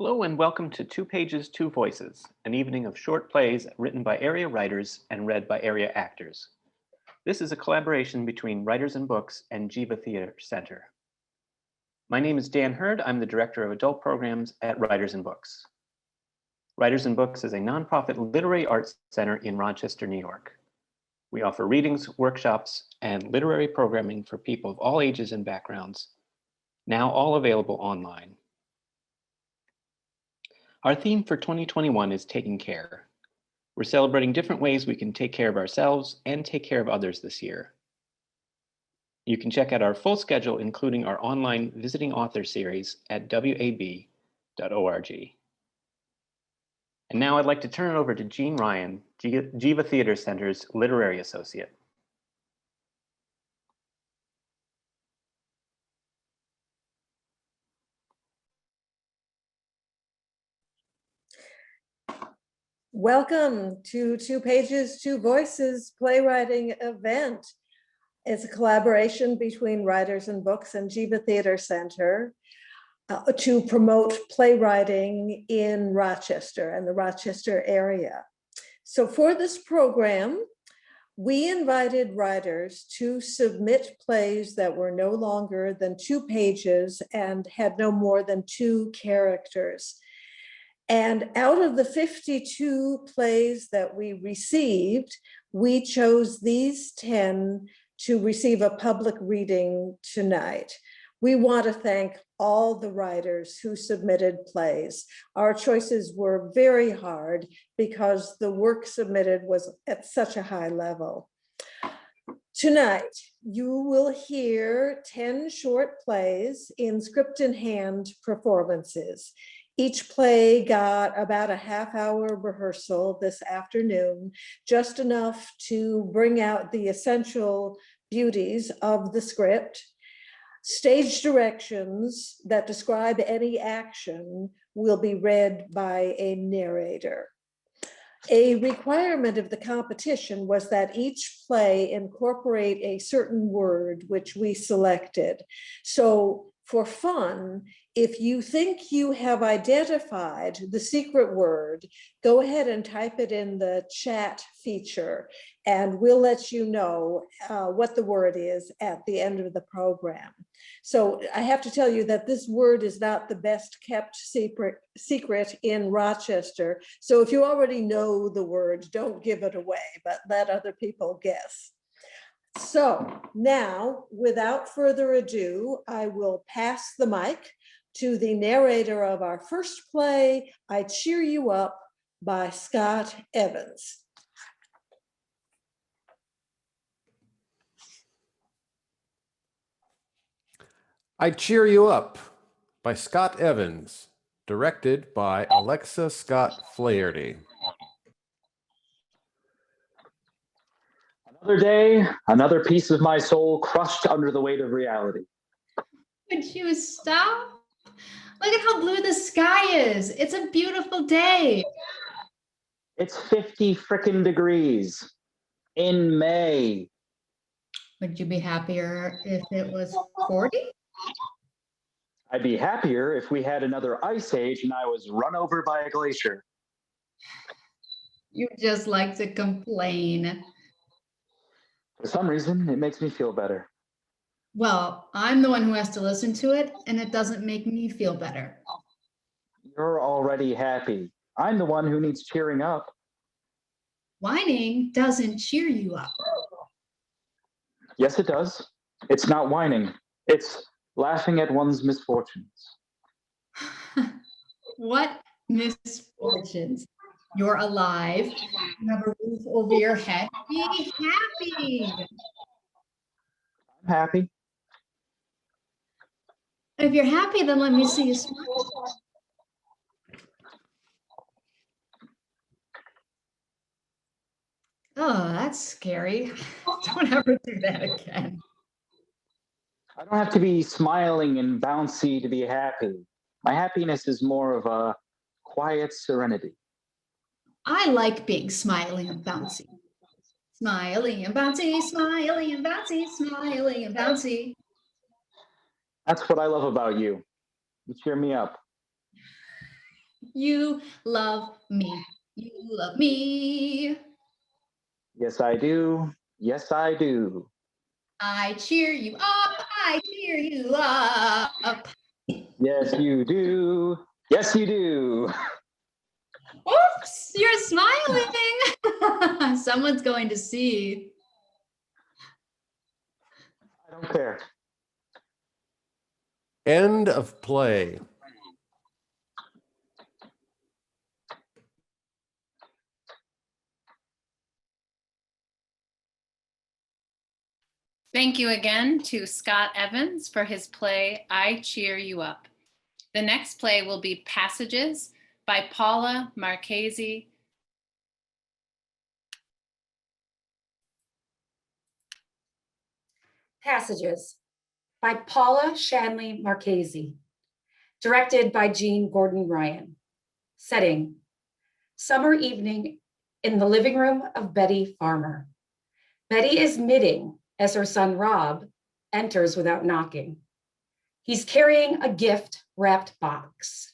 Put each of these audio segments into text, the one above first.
Hello and welcome to Two Pages, Two Voices, an evening of short plays written by area writers and read by area actors. This is a collaboration between Writers and Books and Geva Theater Center. My name is Dan Hurd. I'm the Director of Adult Programs at Writers and Books. Writers and Books is a nonprofit literary arts center in Rochester, New York. We offer readings, workshops, and literary programming for people of all ages and backgrounds, now all available online. Our theme for 2021 is taking care. We're celebrating different ways we can take care of ourselves and take care of others this year. You can check out our full schedule, including our online visiting author series at wab.org. And now I'd like to turn it over to Jeanne Ryon, Geva Theater Center's Literary Associate. Welcome to Two Pages, Two Voices playwriting event. It's a collaboration between Writers and Books and Geva Theater Center to promote playwriting in Rochester and the Rochester area. So for this program, we invited writers to submit plays that were no longer than 2 pages and had no more than 2 characters. And out of the 52 plays that we received, we chose these 10 to receive a public reading tonight. We want to thank all the writers who submitted plays. Our choices were very hard because the work submitted was at such a high level. Tonight, you will hear 10 short plays in script in hand performances. Each play got about a half-hour rehearsal this afternoon, just enough to bring out the essential beauties of the script. Stage directions that describe any action will be read by a narrator. A requirement of the competition was that each play incorporate a certain word which we selected. So for fun, if you think you have identified the secret word, go ahead and type it in the chat feature, and we'll let you know what the word is at the end of the program. So I have to tell you that this word is not the best kept secret in Rochester. So if you already know the word, don't give it away, but let other people guess. So now, without further ado, I will pass the mic to the narrator of our first play, I Cheer You Up by Scott Evans. I Cheer You Up by Scott Evans, directed by Alexa Scott-Flaherty. Another day, another piece of my soul crushed under the weight of reality. Would you stop? Look at how blue the sky is. It's a beautiful day. It's 50 frickin' degrees in May. Would you be happier if it was 40? I'd be happier if we had another ice age and I was run over by a glacier. You just like to complain. For some reason, it makes me feel better. Well, I'm the one who has to listen to it, and it doesn't make me feel better. You're already happy. I'm the one who needs cheering up. Whining doesn't cheer you up. Yes, it does. It's not whining. It's laughing at one's misfortunes. What misfortunes? You're alive. You have a roof over your head. Be happy. I'm happy. If you're happy, then let me see you smile. Oh, that's scary. Don't ever do that again. I don't have to be smiling and bouncy to be happy. My happiness is more of a quiet serenity. I like being smiley and bouncy. Smiley and bouncy, smiley and bouncy, smiley and bouncy. That's what I love about you. You cheer me up. You love me. You love me. Yes, I do. Yes, I do. I cheer you up. I cheer you up. Yes, you do. Yes, you do. Oops, you're smiling. Someone's going to see. I don't care. End of play. Thank you again to Scott Evans for his play, I Cheer You Up. The next play will be Passages by Paula Marchese. Passages by Paula Shanley Marchese. Directed by Jeanne Gordon-Ryan. Setting: summer evening in the living room of Betty Farmer. Betty is knitting as her son Rob enters without knocking. He's carrying a gift-wrapped box.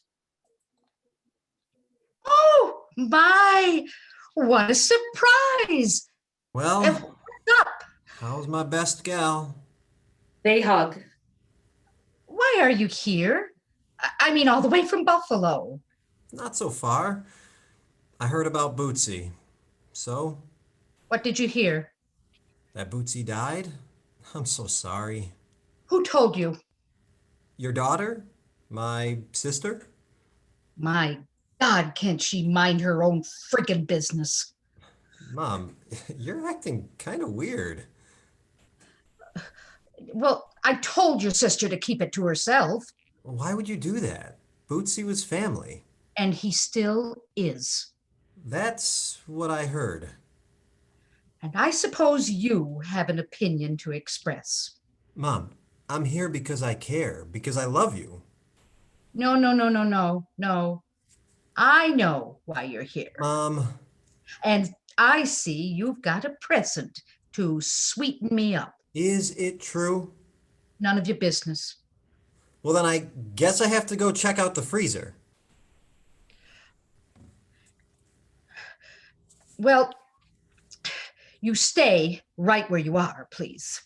Oh my, what a surprise. Well, And what's up? how's my best gal? They hug. Why are you here? I mean, all the way from Buffalo. Not so far. I heard about Bootsy. So, What did you hear? that Bootsy died? I'm so sorry. Who told you? Your daughter? My sister? My God, can't she mind her own freaking business? Mom, you're acting kind of weird. Well, I told your sister to keep it to herself, Why would you do that? Bootsy was family. and he still is. That's what I heard. And I suppose you have an opinion to express. Mom, I'm here because I care, because I love you. No, no, no, no, no, no. I know why you're here. Mom, And I see you've got a present to sweeten me up. is it true? None of your business. Well, then I guess I have to go check out the freezer. Well, you stay right where you are, please.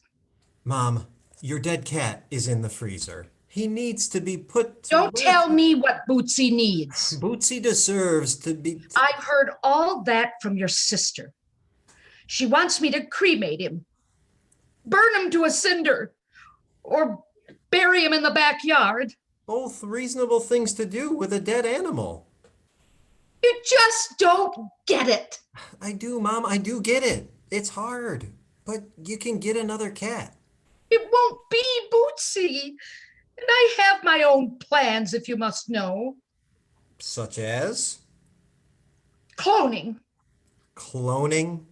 Mom, your dead cat is in the freezer. He needs to be put to Don't work. tell me what Bootsy needs. Bootsy deserves to be. I've heard all that from your sister. She wants me to cremate him, burn him to a cinder, or bury him in the backyard. Both reasonable things to do with a dead animal. You just don't get it. I do, Mom. I do get it. It's hard. But you can get another cat. It won't be Bootsy. And I have my own plans, if you must know. Such as Cloning. cloning.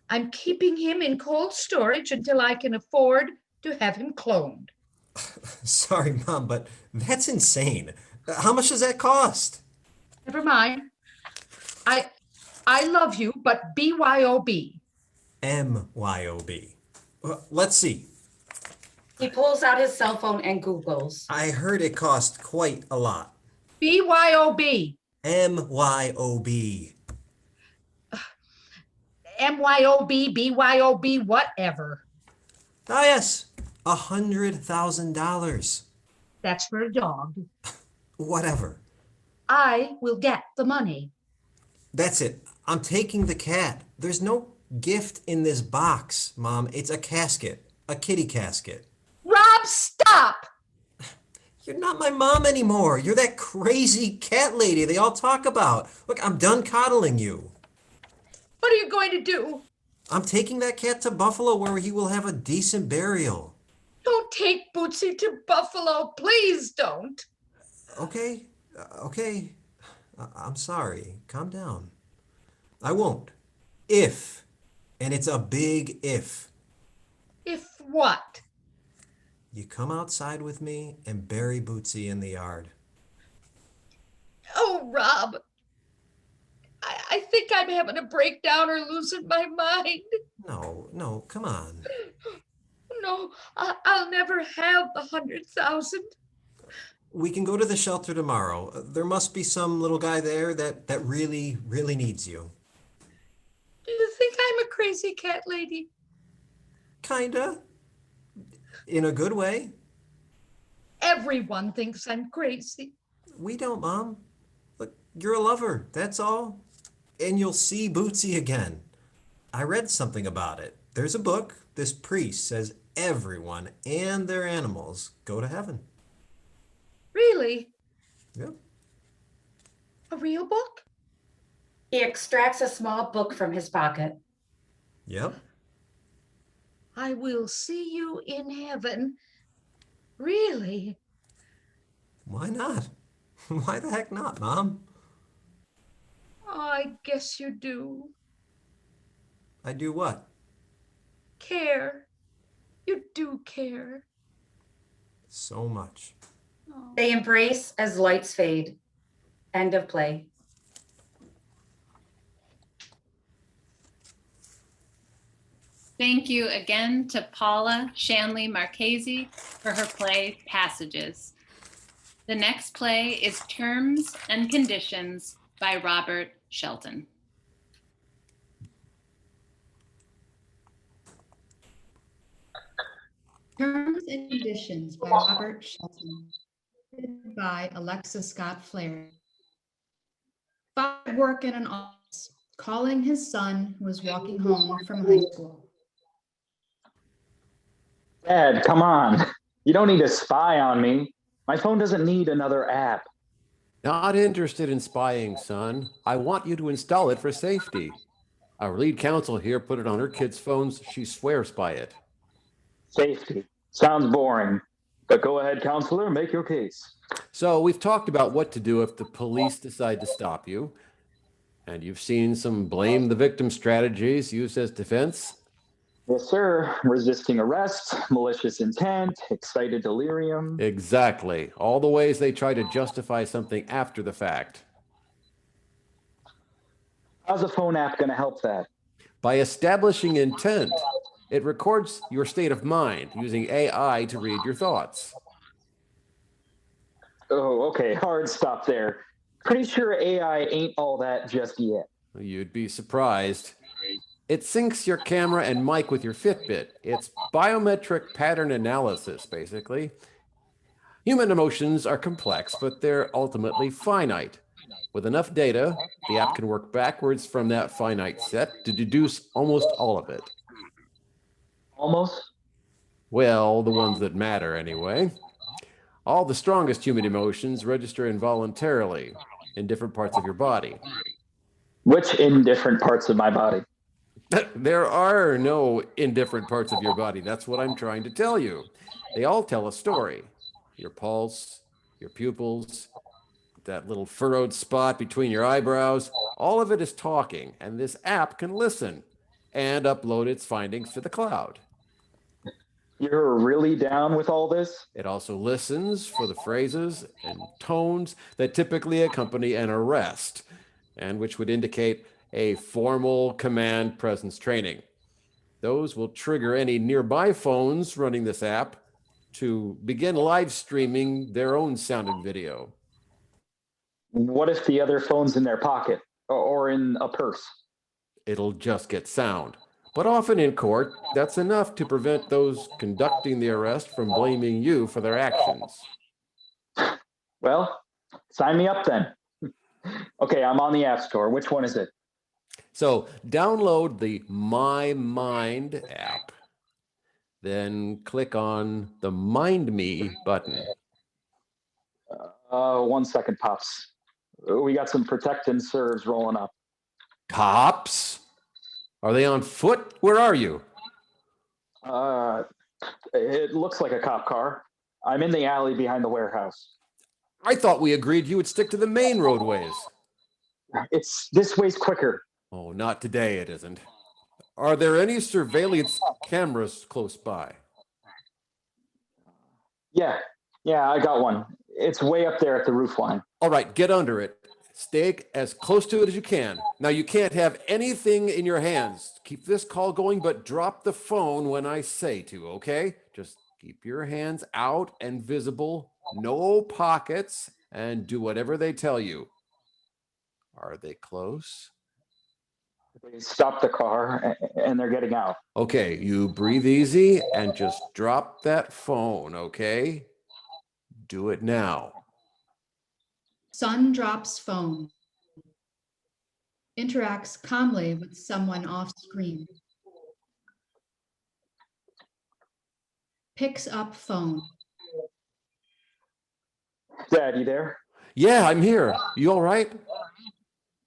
I'm keeping him in cold storage until I can afford to have him cloned. Sorry, Mom, but that's insane. How much does that cost? Never mind. I love you, but BYOB. MYOB. Let's see. He pulls out his cell phone and Googles. I heard it cost quite a lot. BYOB. MYOB. MYOB, BYOB, whatever. Ah, yes. $100,000. That's for a dog. Whatever. I will get the money. That's it. I'm taking the cat. There's no gift in this box, Mom. It's a casket. A kitty casket. Rob, stop! You're not my mom anymore. You're that crazy cat lady they all talk about. Look, I'm done coddling you. What are you going to do? I'm taking that cat to Buffalo where he will have a decent burial. Don't take Bootsy to Buffalo. Please don't. Okay, okay. I'm sorry. Calm down. I won't. If, and it's a big if, If what? you come outside with me and bury Bootsy in the yard. Oh, Rob. I think I'm having a breakdown or losing my mind. No, come on. No, I'll never have the 100,000. We can go to the shelter tomorrow. There must be some little guy there that really, really needs you. Do you think I'm a crazy cat lady? Kinda. In a good way. Everyone thinks I'm crazy. We don't, Mom. Look, you're a lover, that's all. And you'll see Bootsy again. I read something about it. There's a book. This priest says everyone and their animals go to heaven. Really? Yep. A real book? He extracts a small book from his pocket. Yep. I will see you in heaven. Really? Why not? Why the heck not, Mom? Oh, I guess you do. I do what? Care. You do care. So much. Oh. They embrace as lights fade. End of play. Thank you again to Paula Shanley Marchese for her play Passages. The next play is Terms and Conditions by Robert Shelton. Terms and Conditions by Robert Shelton. Written by Alexa Scott-Flaherty. Father worked in an office, calling his son who was walking home from high school. Dad, come on. You don't need to spy on me. My phone doesn't need another app. Not interested in spying, son. I want you to install it for safety. Our lead counsel here put it on her kids' phones. She swears by it. Safety. Sounds boring. But go ahead, counselor, make your case. So we've talked about what to do if the police decide to stop you. And you've seen some blame the victim strategies used as defense. Yes, sir. Resisting arrest, malicious intent, excited delirium. Exactly. All the ways they try to justify something after the fact. How's a phone app going to help that? By establishing intent, it records your state of mind using AI to read your thoughts. Oh, okay. Hard stop there. Pretty sure AI ain't all that just yet. You'd be surprised. It syncs your camera and mic with your Fitbit. It's biometric pattern analysis, basically. Human emotions are complex, but they're ultimately finite. With enough data, the app can work backwards from that finite set to deduce almost all of it. Almost? Well, the ones that matter, anyway. All the strongest human emotions register involuntarily in different parts of your body. Which in different parts of my body? There are no indifferent parts of your body. That's what I'm trying to tell you. They all tell a story. Your pulse, your pupils, that little furrowed spot between your eyebrows, all of it is talking, and this app can listen and upload its findings to the cloud. You're really down with all this? It also listens for the phrases and tones that typically accompany an arrest, and which would indicate a formal command presence training. Those will trigger any nearby phones running this app to begin live streaming their own sound and video. What if the other phone's in their pocket or in a purse? It'll just get sound. But often in court, that's enough to prevent those conducting the arrest from blaming you for their actions. Well, sign me up then. Okay, I'm on the App Store. Which one is it? So download the My Mind app, then click on the Mind Me button. 1 second, Pops. We got some protect and serves rolling up. Cops? Are they on foot? Where are you? It looks like a cop car. I'm in the alley behind the warehouse. I thought we agreed you would stick to the main roadways. It's this way's quicker. Oh, not today, it isn't. Are there any surveillance cameras close by? Yeah, I got one. It's way up there at the roof line. All right, get under it. Stay as close to it as you can. Now, you can't have anything in your hands. Keep this call going, but drop the phone when I say to, okay? Just keep your hands out and visible no pockets, and do whatever they tell you. Are they close? They stop the car and they're getting out. Okay, you breathe easy and just drop that phone, okay? Do it now. Son drops phone. Interacts calmly with someone off screen. Picks up phone. Dad, you there? Yeah, I'm here. You all right?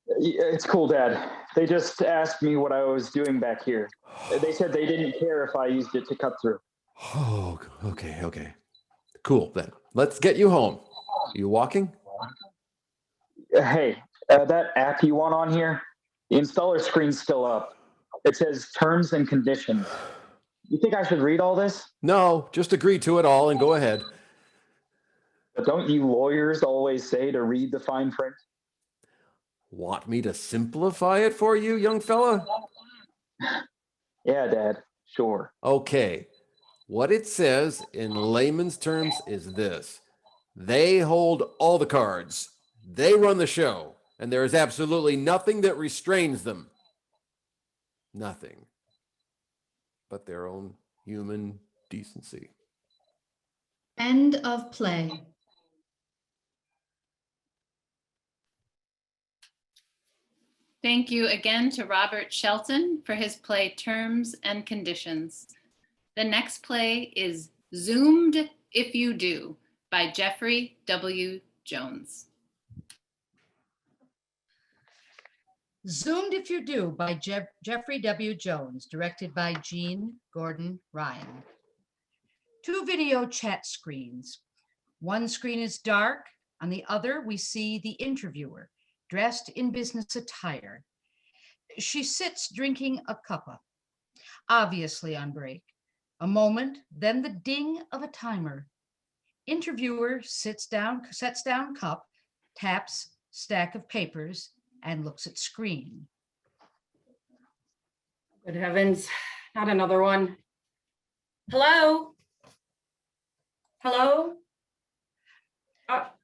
It's cool, Dad. They just asked me what I was doing back here. They said they didn't care if I used it to cut through. Oh, okay. Cool, then. Let's get you home. You walking? Hey, that app you want on here, the installer screen's still up. It says terms and conditions. You think I should read all this? No, just agree to it all and go ahead. But don't you lawyers always say to read the fine print? Want me to simplify it for you, young fella? Yeah, Dad, sure. Okay. What it says in layman's terms is this. They hold all the cards. They run the show, and there is absolutely nothing that restrains them. Nothing but their own human decency. End of play. Thank you again to Robert Shelton for his play Terms and Conditions. The next play is Zoomed If You Do by Jeffery W. Jones. Zoomed If You Do by Jeffery W. Jones, directed by Jeanne Gordon Ryon. 2 video chat screens. One screen is dark. On the other, we see the interviewer, dressed in business attire. She sits drinking a cuppa, obviously on break. A moment, then the ding of a timer. Interviewer sets down cup, taps stack of papers, and looks at screen. Good heavens, not another one. Hello? Hello?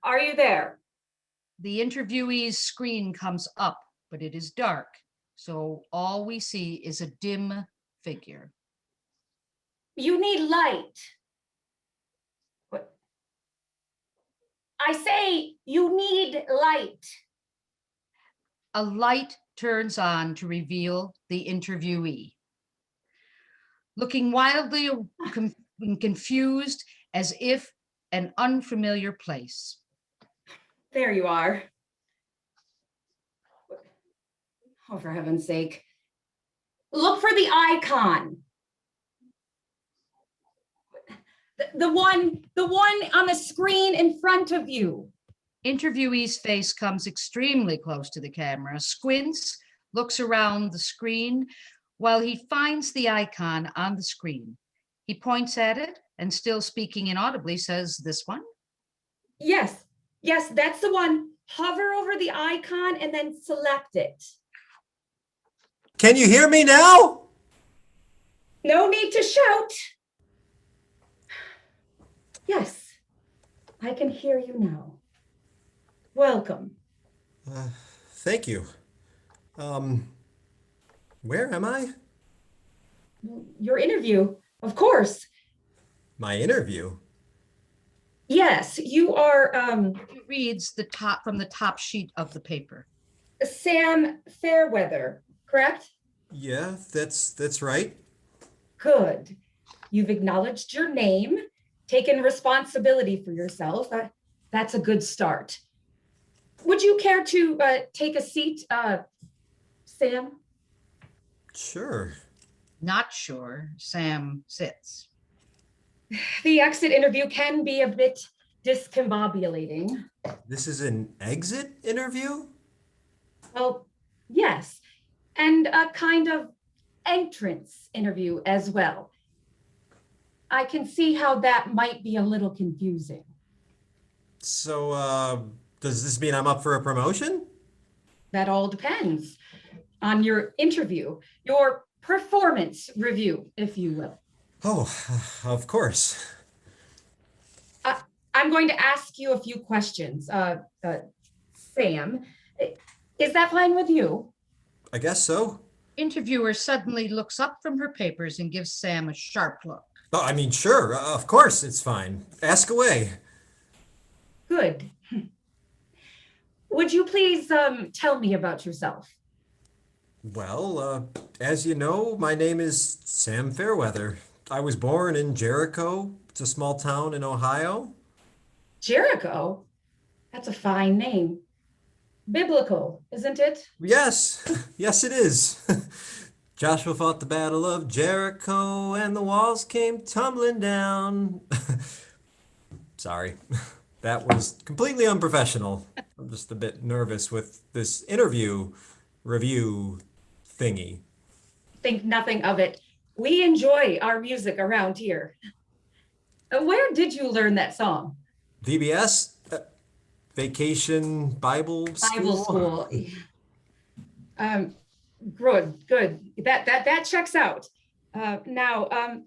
Are you there? The interviewee's screen comes up, but it is dark, so all we see is a dim figure. You need light. What? I say you need light. A light turns on to reveal the interviewee. Looking wildly confused as if an unfamiliar place. There you are. Oh, for heaven's sake. Look for the icon. The one on the screen in front of you. Interviewee's face comes extremely close to the camera, squints, looks around the screen while he finds the icon on the screen. He points at it and, still speaking inaudibly, says, "This one?" Yes, that's the one. Hover over the icon and then select it. Can you hear me now? No need to shout. Yes, I can hear you now. Welcome. Thank you. Where am I? Your interview, of course. My interview? Yes, you are He reads from the top sheet of the paper. Sam Fairweather, correct? Yeah, that's right. Good. You've acknowledged your name, taken responsibility for yourself. That's a good start. Would you care to take a seat, Sam? Sure. Not sure. Sam sits. The exit interview can be a bit discombobulating. This is an exit interview? Well, yes, and a kind of entrance interview as well. I can see how that might be a little confusing. So, does this mean I'm up for a promotion? That all depends on your interview, your performance review, if you will. Oh, of course. I I'm going to ask you a few questions. Sam, is that fine with you? I guess so. Interviewer suddenly looks up from her papers and gives Sam a sharp look. Oh, I mean, sure, of course, it's fine. Ask away. Good. Would you please tell me about yourself? Well, as you know, my name is Sam Fairweather. I was born in Jericho. It's a small town in Ohio. Jericho? That's a fine name. Biblical, isn't it? Yes, yes, it is. Joshua fought the Battle of Jericho and the walls came tumbling down. Sorry, that was completely unprofessional. I'm just a bit nervous with this interview review thingy. Think nothing of it. We enjoy our music around here. Where did you learn that song? VBS? Vacation Bible School? Bible school. Good. That checks out. Now,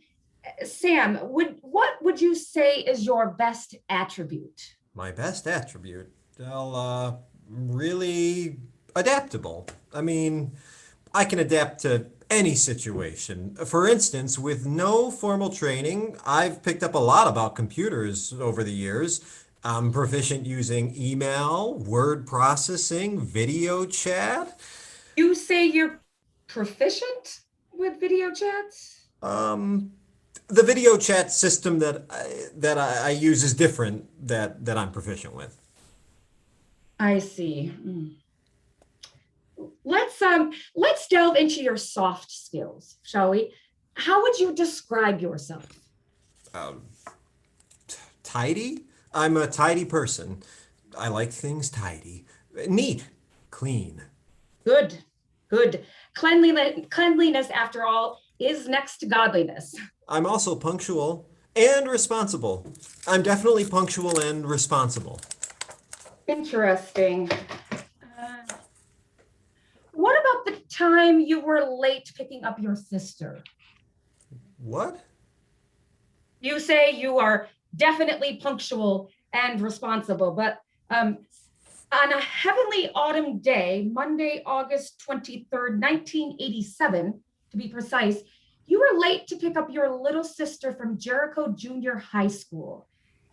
Sam, what would you say is your best attribute? My best attribute? Well, really adaptable. I mean, I can adapt to any situation. For instance, with no formal training, I've picked up a lot about computers over the years. I'm proficient using email, word processing, video chat. You say you're proficient with video chats? The video chat system that I use is different that I'm proficient with. I see. Let's delve into your soft skills, shall we? How would you describe yourself? Tidy? I'm a tidy person. I like things tidy. Neat. Clean. Good. Cleanliness, after all, is next to godliness. I'm also punctual and responsible. I'm definitely punctual and responsible. Interesting. What about the time you were late picking up your sister? What? You say you are definitely punctual and responsible, but on a heavenly autumn day, Monday, August 23rd, 1987, to be precise, you were late to pick up your little sister from Jericho Junior High School.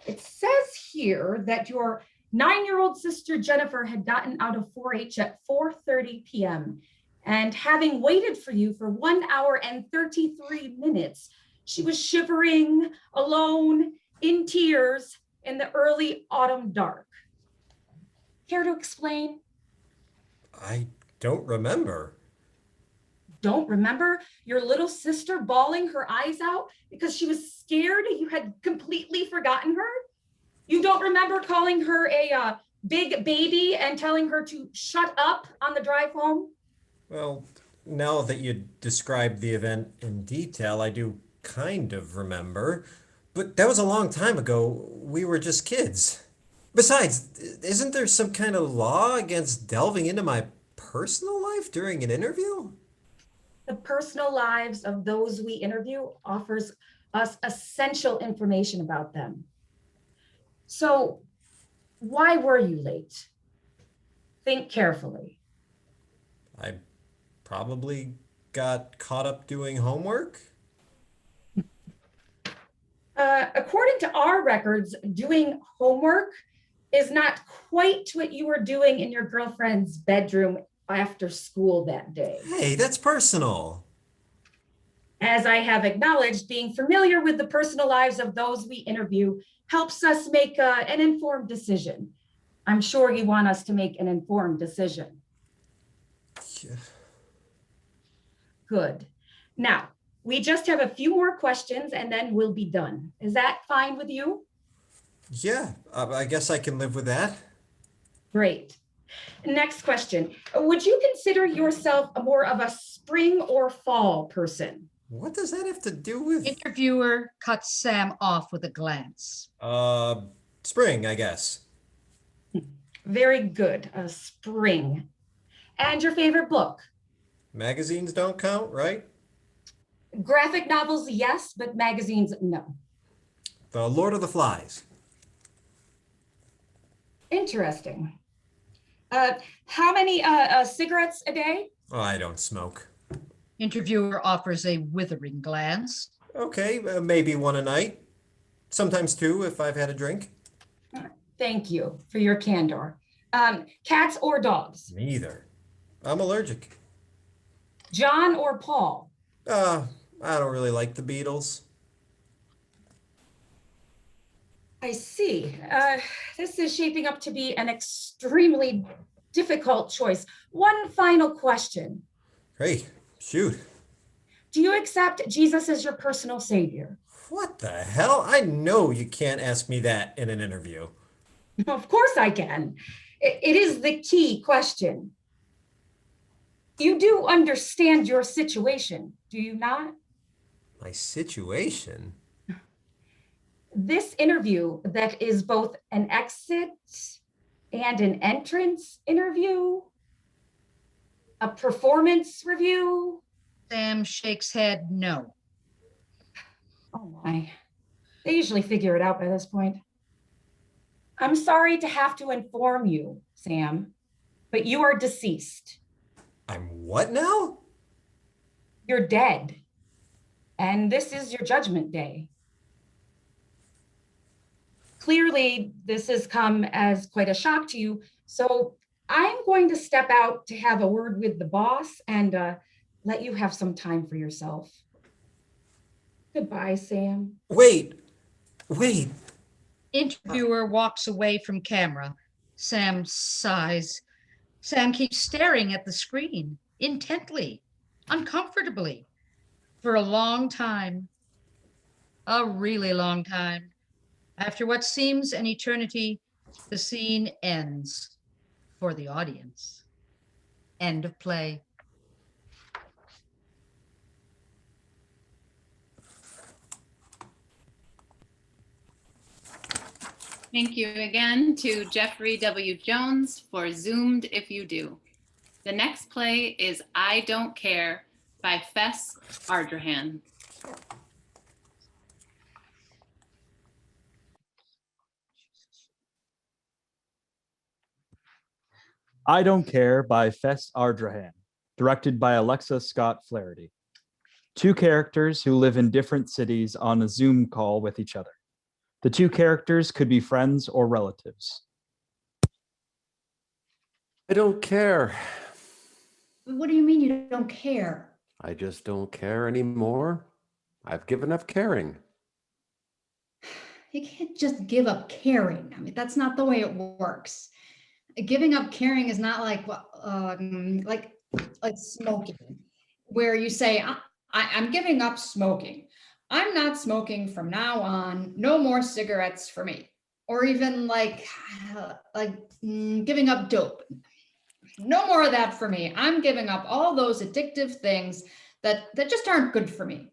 It says here that your 9-year-old sister Jennifer had gotten out of 4-H at 4:30 p.m. And having waited for you for 1 hour and 33 minutes, she was shivering, alone, in tears, in the early autumn dark. Care to explain? I don't remember. Don't remember your little sister bawling her eyes out because she was scared you had completely forgotten her? You don't remember calling her a big baby and telling her to shut up on the drive home? Well, now that you described the event in detail, I do kind of remember. But that was a long time ago. We were just kids. Besides, isn't there some kind of law against delving into my personal life during an interview? The personal lives of those we interview offers us essential information about them. So, why were you late? Think carefully. I probably got caught up doing homework. According to our records, doing homework is not quite what you were doing in your girlfriend's bedroom after school that day. Hey, that's personal. As I have acknowledged, being familiar with the personal lives of those we interview helps us make an informed decision. I'm sure you want us to make an informed decision. Yeah. Good. Now, we just have a few more questions and then we'll be done. Is that fine with you? Yeah, I guess I can live with that. Great. Next question. Would you consider yourself more of a spring or fall person? What does that have to do with? Interviewer cuts Sam off with a glance. Spring, I guess. Very good. Spring. And your favorite book? Magazines don't count, right? Graphic novels, yes, but magazines, no. The Lord of the Flies. Interesting. How many cigarettes a day? Oh, I don't smoke. Interviewer offers a withering glance. Okay, maybe one a night. Sometimes two if I've had a drink. Thank you for your candor. Cats or dogs? Neither. I'm allergic. John or Paul? I don't really like the Beatles. I see. This is shaping up to be an extremely difficult choice. One final question. Hey, shoot. Do you accept Jesus as your personal savior? What the hell? I know you can't ask me that in an interview. Of course I can. It is the key question. You do understand your situation, do you not? My situation? This interview that is both an exit and an entrance interview, a performance review. Sam shakes head no. Oh my, they usually figure it out by this point. I'm sorry to have to inform you, Sam, but you are deceased. I'm what now? You're dead. And this is your judgment day. Clearly, this has come as quite a shock to you. So I'm going to step out to have a word with the boss and let you have some time for yourself. Goodbye, Sam. Wait. Interviewer walks away from camera. Sam sighs. Sam keeps staring at the screen intently, uncomfortably, for a long time. A really long time. After what seems an eternity, the scene ends for the audience. End of play. Thank you again to Jeffrey W. Jones for Zoomed If You Do. The next play is I Don't Care by Fess Ardrahan. I Don't Care by Fess Ardrahan, directed by Alexa Scott-Flaherty. Two characters who live in different cities on a Zoom call with each other. The two characters could be friends or relatives. I don't care. What do you mean you don't care? I just don't care anymore. I've given up caring. You can't just give up caring. I mean, that's not the way it works. Giving up caring is not like smoking, where you say, I'm giving up smoking. I'm not smoking from now on. No more cigarettes for me. Or even giving up dope. No more of that for me. I'm giving up all those addictive things that just aren't good for me.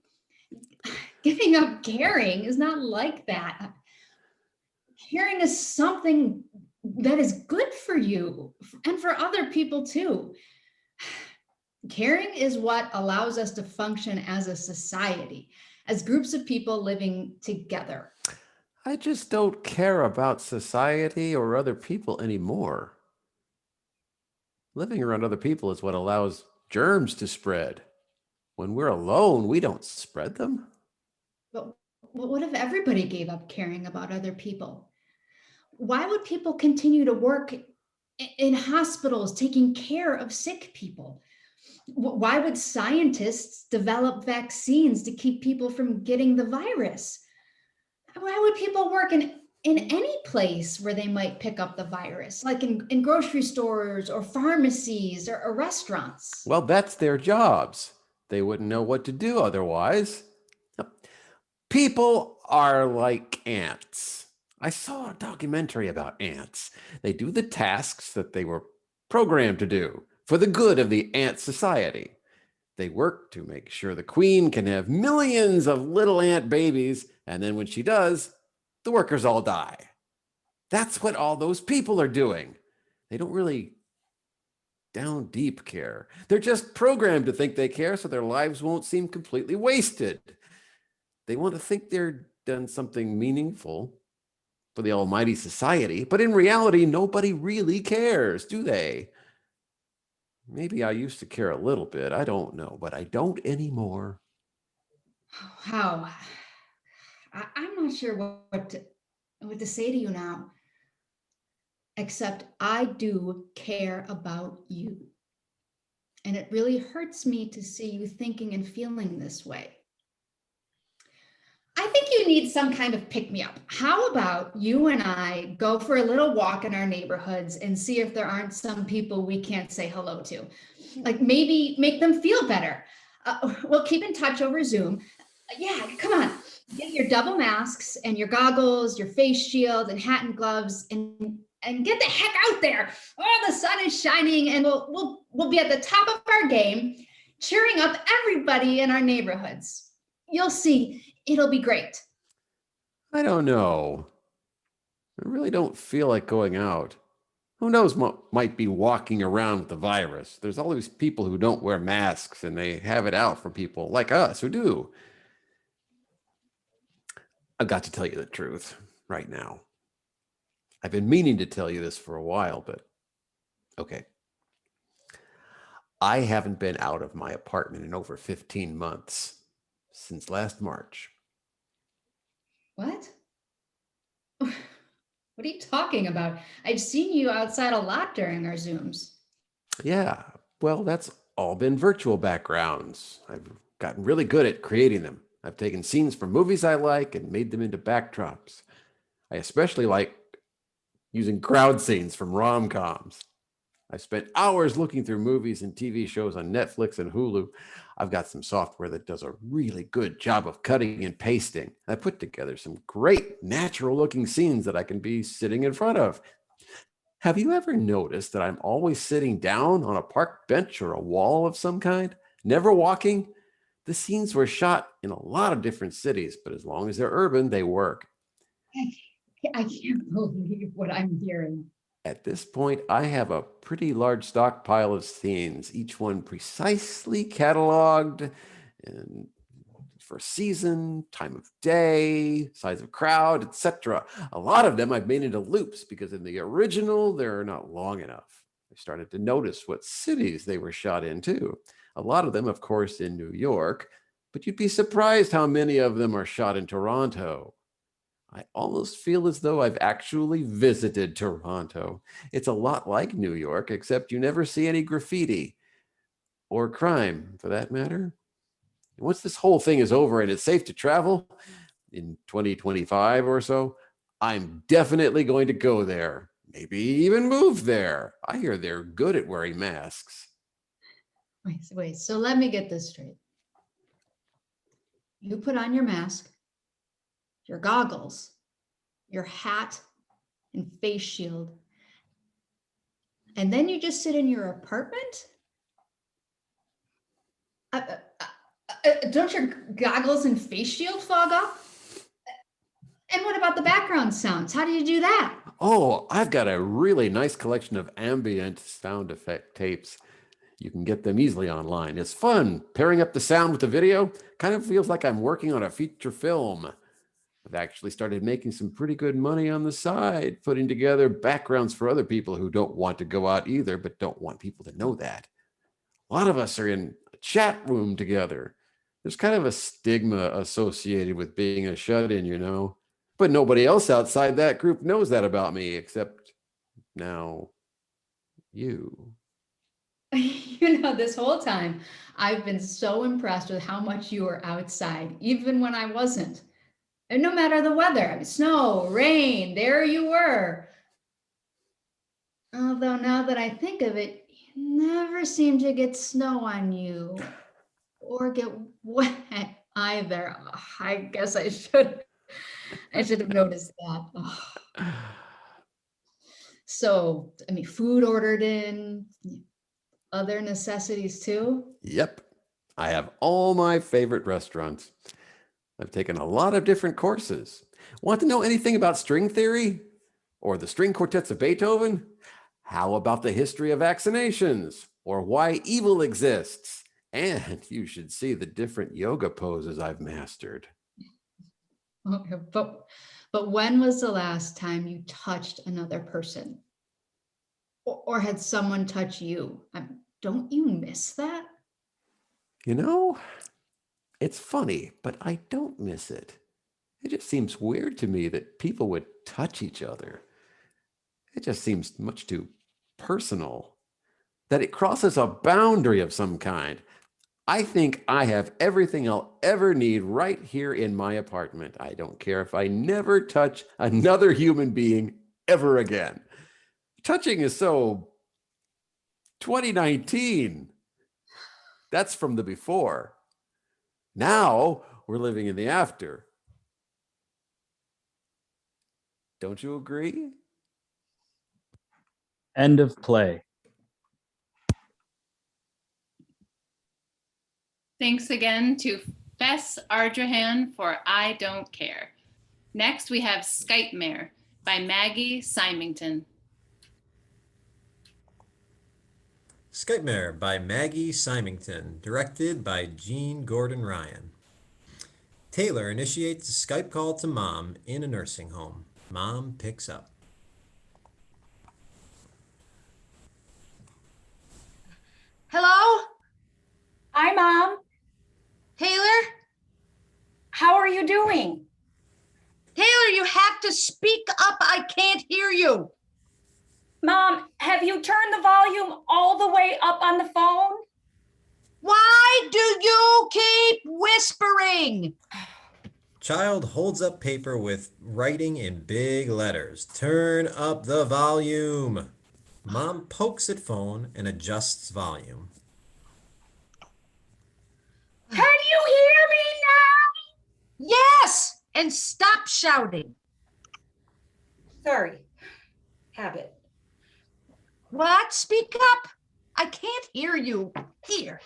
Giving up caring is not like that. Caring is something that is good for you and for other people too. Caring is what allows us to function as a society, as groups of people living together. I just don't care about society or other people anymore. Living around other people is what allows germs to spread. When we're alone, we don't spread them. But what if everybody gave up caring about other people? Why would people continue to work in hospitals taking care of sick people? Why would scientists develop vaccines to keep people from getting the virus? Why would people work in any place where they might pick up the virus, like in grocery stores or pharmacies or restaurants? Well, that's their jobs. They wouldn't know what to do otherwise. People are like ants. I saw a documentary about ants. They do the tasks that they were programmed to do for the good of the ant society. They work to make sure the queen can have millions of little ant babies, and then when she does, the workers all die. That's what all those people are doing. They don't really down deep care. They're just programmed to think they care so their lives won't seem completely wasted. They want to think they're done something meaningful. for the almighty society, but in reality, nobody really cares, do they? Maybe I used to care a little bit. I don't know, but I don't anymore. How? I'm not sure what to say to you now, except I do care about you. And it really hurts me to see you thinking and feeling this way. I think you need some kind of pick-me-up. How about you and I go for a little walk in our neighborhoods and see if there aren't some people we can't say hello to? Like maybe make them feel better. We'll keep in touch over Zoom. Yeah, come on. Get your double masks and your goggles, your face shield and hat and gloves, and get the heck out there. Oh, the sun is shining, and we'll be at the top of our game, cheering up everybody in our neighborhoods. You'll see, it'll be great. I don't know. I really don't feel like going out. Who knows what might be walking around with the virus? There's all these people who don't wear masks, and they have it out for people like us who do. I've got to tell you the truth right now. I've been meaning to tell you this for a while, but okay. I haven't been out of my apartment in over 15 months, since last March. What? What are you talking about? I've seen you outside a lot during our Zooms. Yeah, well, that's all been virtual backgrounds. I've gotten really good at creating them. I've taken scenes from movies I like and made them into backdrops. I especially like using crowd scenes from rom-coms. I spent hours looking through movies and TV shows on Netflix and Hulu. I've got some software that does a really good job of cutting and pasting. I put together some great natural-looking scenes that I can be sitting in front of. Have you ever noticed that I'm always sitting down on a park bench or a wall of some kind, never walking? The scenes were shot in a lot of different cities, but as long as they're urban, they work. I can't believe what I'm hearing. At this point, I have a pretty large stockpile of scenes, each one precisely cataloged and for season, time of day, size of crowd, etc. A lot of them I've made into loops because in the original, they're not long enough. I started to notice what cities they were shot in too. A lot of them, of course, in New York, but you'd be surprised how many of them are shot in Toronto. I almost feel as though I've actually visited Toronto. It's a lot like New York, except you never see any graffiti or crime, for that matter. Once this whole thing is over and it's safe to travel in 2025 or so, I'm definitely going to go there, maybe even move there. I hear they're good at wearing masks. Wait, so let me get this straight. You put on your mask, your goggles, your hat and face shield, and then you just sit in your apartment? Don't your goggles and face shield fog up? And what about the background sounds? How do you do that? Oh, I've got a really nice collection of ambient sound effect tapes. You can get them easily online. It's fun. Pairing up the sound with the video kind of feels like I'm working on a feature film. I've actually started making some pretty good money on the side, putting together backgrounds for other people who don't want to go out either, but don't want people to know that. A lot of us are in a chat room together. There's kind of a stigma associated with being a shut-in, you know, but nobody else outside that group knows that about me, except now you. You know, this whole time, I've been so impressed with how much you were outside, even when I wasn't. And no matter the weather, I mean, snow, rain, there you were. Although now that I think of it, you never seem to get snow on you or get wet either. Oh, I guess I should have noticed that. Oh. So, I mean, food ordered in, other necessities too? Yep. I have all my favorite restaurants. I've taken a lot of different courses. Want to know anything about string theory? Or the string quartets of Beethoven? How about the history of vaccinations? Or why evil exists? And you should see the different yoga poses I've mastered. Okay, but when was the last time you touched another person? Or had someone touch you? Don't you miss that? You know, it's funny, but I don't miss it. It just seems weird to me that people would touch each other. It just seems much too personal, that it crosses a boundary of some kind. I think I have everything I'll ever need right here in my apartment. I don't care if I never touch another human being ever again. Touching is so 2019. That's from the before. Now we're living in the after. Don't you agree? End of play. Thanks again to Fess Ardrahan for I Don't Care. Next, we have Skypemare by Maggie Symington. Skypemare by Maggie Symington, directed by Jeanne Ryon. Taylor initiates a Skype call to Mom in a nursing home. Mom picks up. Hello? Hi, Mom. Taylor? How are you doing? Taylor, you have to speak up. I can't hear you. Mom, have you turned the volume all the way up on the phone? Why do you keep whispering? Child holds up paper with writing in big letters. Turn up the volume. Mom pokes at phone and adjusts volume. Can you hear me now? Yes, and stop shouting. Sorry. Habit. What? Speak up. I can't hear you. Here.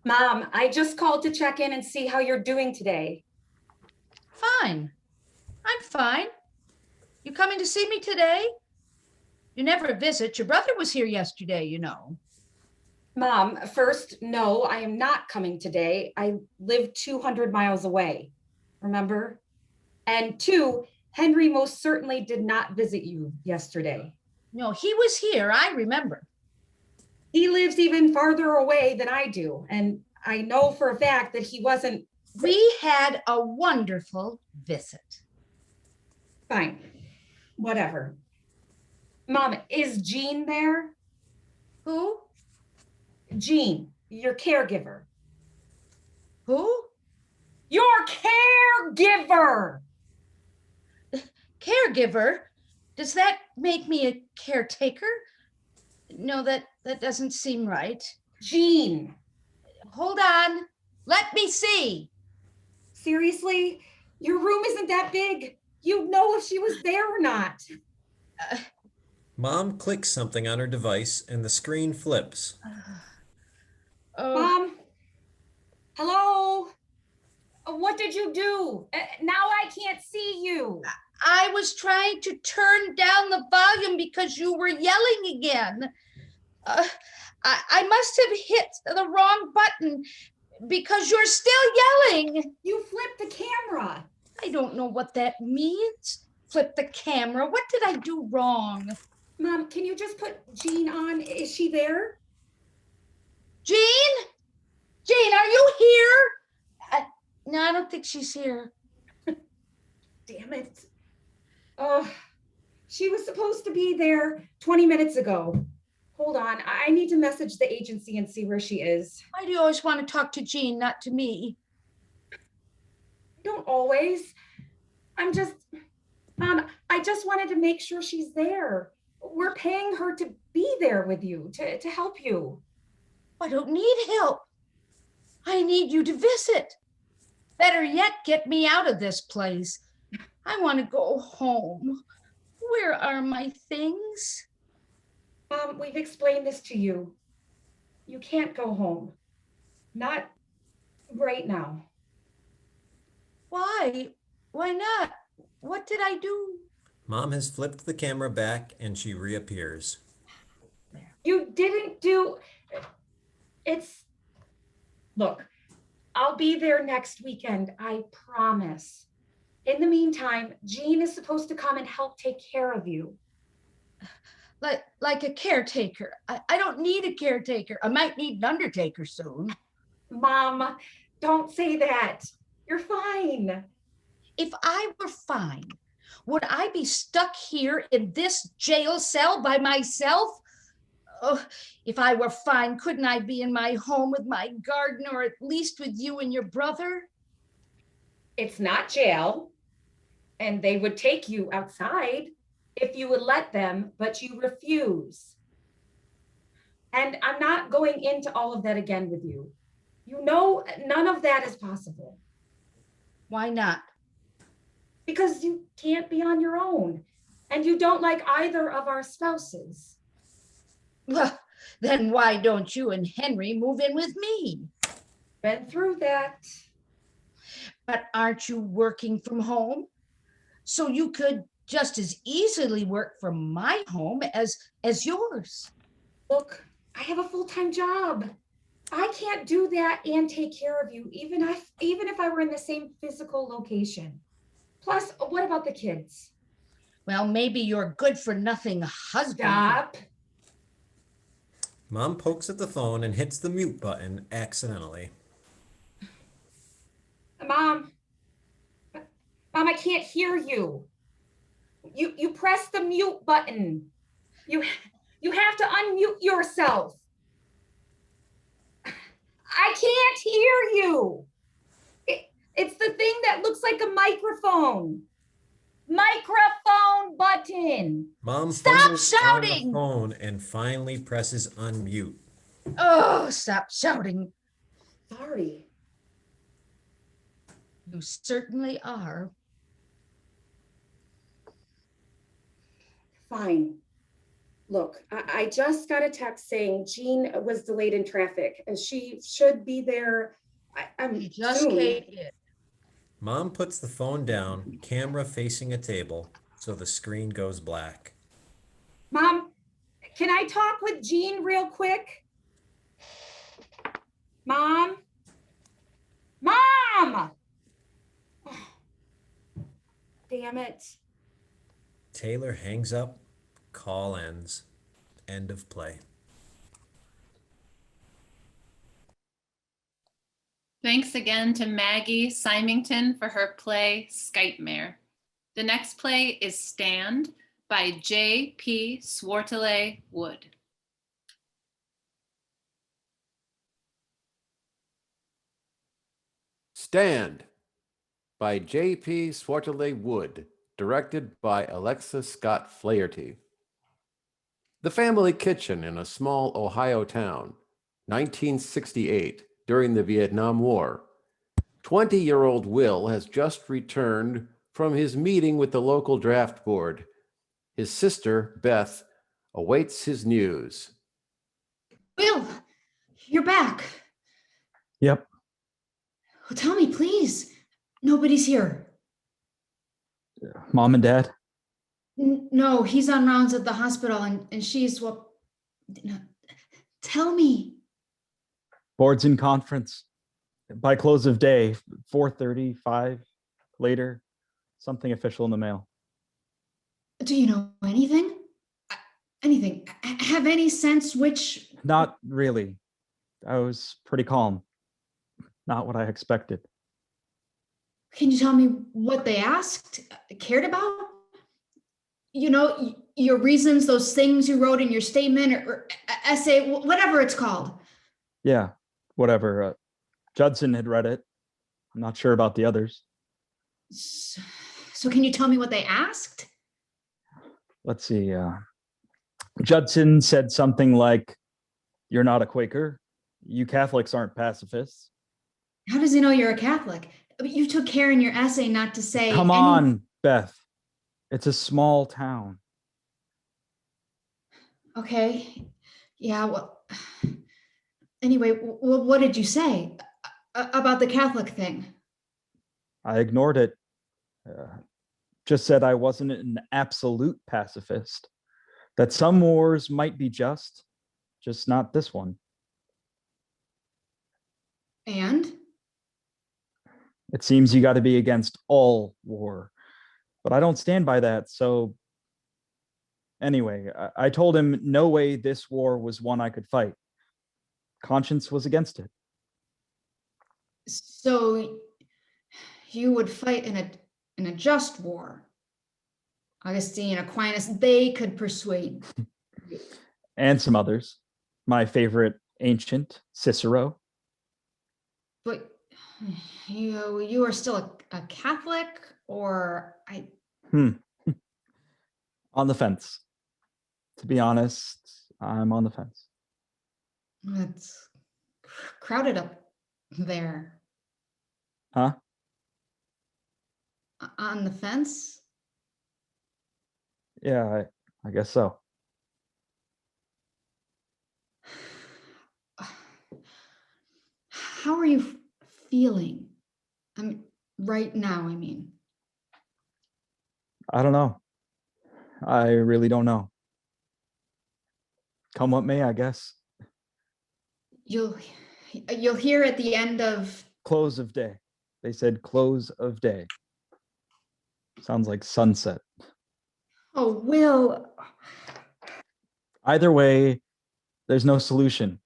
Mom, I just called to check in and see how you're doing today. Fine. I'm fine. You coming to see me today? You never visit. Your brother was here yesterday, you know. Mom, first, no, I am not coming today. I live 200 miles away, remember? And two, Henry most certainly did not visit you yesterday. No, he was here. I remember. He lives even farther away than I do. And I know for a fact that he wasn't. We had a wonderful visit. Fine, whatever. Mom, is Jeanne there? Who? Jeanne, your caregiver. Who? Your caregiver! Caregiver? Does that make me a caretaker? No, that doesn't seem right. Jeanne. Hold on. Let me see. Seriously? Your room isn't that big. You'd know if she was there or not. Mom clicks something on her device and the screen flips. Oh. Mom? Hello? What did you do? Now I can't see you. I was trying to turn down the volume because you were yelling again. I must have hit the wrong button because you're still yelling. You flipped the camera. I don't know what that means. Flip the camera. What did I do wrong? Mom, can you just put Jeanne on? Is she there? Jeanne? Jeanne, are you here? No, I don't think she's here. Damn it. Oh, she was supposed to be there 20 minutes ago. Hold on, I need to message the agency and see where she is. Why do you always want to talk to Jeanne, not to me? Don't always. Mom, I just wanted to make sure she's there. We're paying her to be there with you, to help you. I don't need help. I need you to visit. Better yet, get me out of this place. I want to go home. Where are my things? Mom, we've explained this to you. You can't go home. Not right now. Why? Why not? What did I do? Mom has flipped the camera back and she reappears. You didn't do. Look, I'll be there next weekend, I promise. In the meantime, Jeanne is supposed to come and help take care of you. Like a caretaker. I don't need a caretaker. I might need an undertaker soon. Mom, don't say that. You're fine. If I were fine, would I be stuck here in this jail cell by myself? Oh, if I were fine, couldn't I be in my home with my garden, or at least with you and your brother? It's not jail, and they would take you outside if you would let them, but you refuse. And I'm not going into all of that again with you. You know, none of that is possible. Why not? Because you can't be on your own, and you don't like either of our spouses. Well, then why don't you and Henry move in with me? Been through that. But aren't you working from home? So you could just as easily work from my home as yours. Look, I have a full-time job. I can't do that and take care of you, even if I were in the same physical location. Plus, what about the kids? Well, maybe your good-for-nothing husband. Stop. Mom pokes at the phone and hits the mute button accidentally. Mom, I can't hear you. You press the mute button. You have to unmute yourself. I can't hear you. It's the thing that looks like a microphone. Microphone button. Mom Stop fumbles shouting! on the phone and finally presses unmute. Oh, stop shouting. Sorry. You certainly are. Fine. Look, I just got a text saying Jeanne was delayed in traffic and she should be there. I'm You just soon. can't get. Mom puts the phone down, camera facing a table, so the screen goes black. Mom, can I talk with Jeanne real quick? Mom? Mom! Damn it. Taylor hangs up, call ends. End of play. Thanks again to Maggie Symington for her play Skypemare. The next play is Stand by J.P. Swartele-Wood. Stand by J.P. Swartele-Wood, directed by Alexa Scott-Flaherty. The family kitchen in a small Ohio town, 1968, during the Vietnam War. 20-year-old Will has just returned from his meeting with the local draft board. His sister, Beth, awaits his news. Will, you're back. Yep. Oh, tell me, please. Nobody's here. Mom and Dad? No, he's on rounds at the hospital and she's what? No, tell me. Board's in conference. By close of day, 4:35, later, something official in the mail. Do you know anything? Anything? Have any sense which? Not really. I was pretty calm. Not what I expected. Can you tell me what they asked, cared about? You know, your reasons, those things you wrote in your statement or essay, whatever it's called. Yeah, whatever. Judson had read it. I'm not sure about the others. So can you tell me what they asked? Let's see. Judson said something like, "You're not a Quaker. You Catholics aren't pacifists." How does he know you're a Catholic? You took care in your essay not to say. Come on, Beth. It's a small town. Okay. Yeah, well, anyway, what did you say about the Catholic thing? I ignored it. Just said I wasn't an absolute pacifist. That some wars might be just not this one. And? It seems you got to be against all war, but I don't stand by that. So anyway, I told him no way this war was one I could fight. Conscience was against it. So you would fight in a just war. Augustine, Aquinas, they could persuade. And some others. My favorite ancient, Cicero. But you are still a Catholic, or I? On the fence. To be honest, I'm on the fence. It's crowded up there. Huh? On the fence? Yeah, I guess so. How are you feeling? I mean, right now, I mean. I don't know. I really don't know. Come what may, I guess. You'll hear at the end of Close of day. They said close of day. Sounds like sunset. Oh, Will. Either way, there's no solution.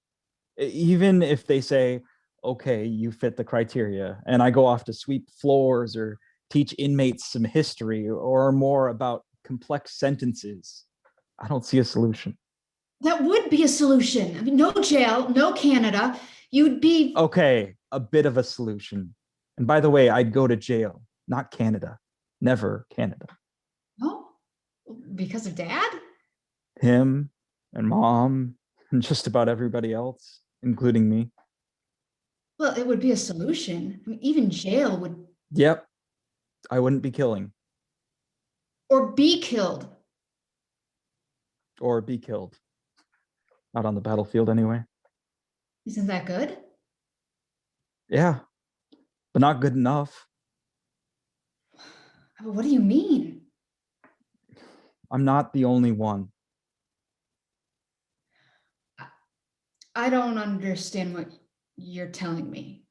Even if they say, okay, you fit the criteria, and I go off to sweep floors or teach inmates some history or more about complex sentences, I don't see a solution. That would be a solution. I mean, no jail, no Canada. You'd be Okay, a bit of a solution. And by the way, I'd go to jail, not Canada. Never Canada. Oh, because of Dad? Him and Mom and just about everybody else, including me. Well, it would be a solution. I mean, even jail would. Yep, I wouldn't be killing. Or be killed. Or be killed. Not on the battlefield anyway. Isn't that good? Yeah, but not good enough. What do you mean? I'm not the only one. I don't understand what you're telling me.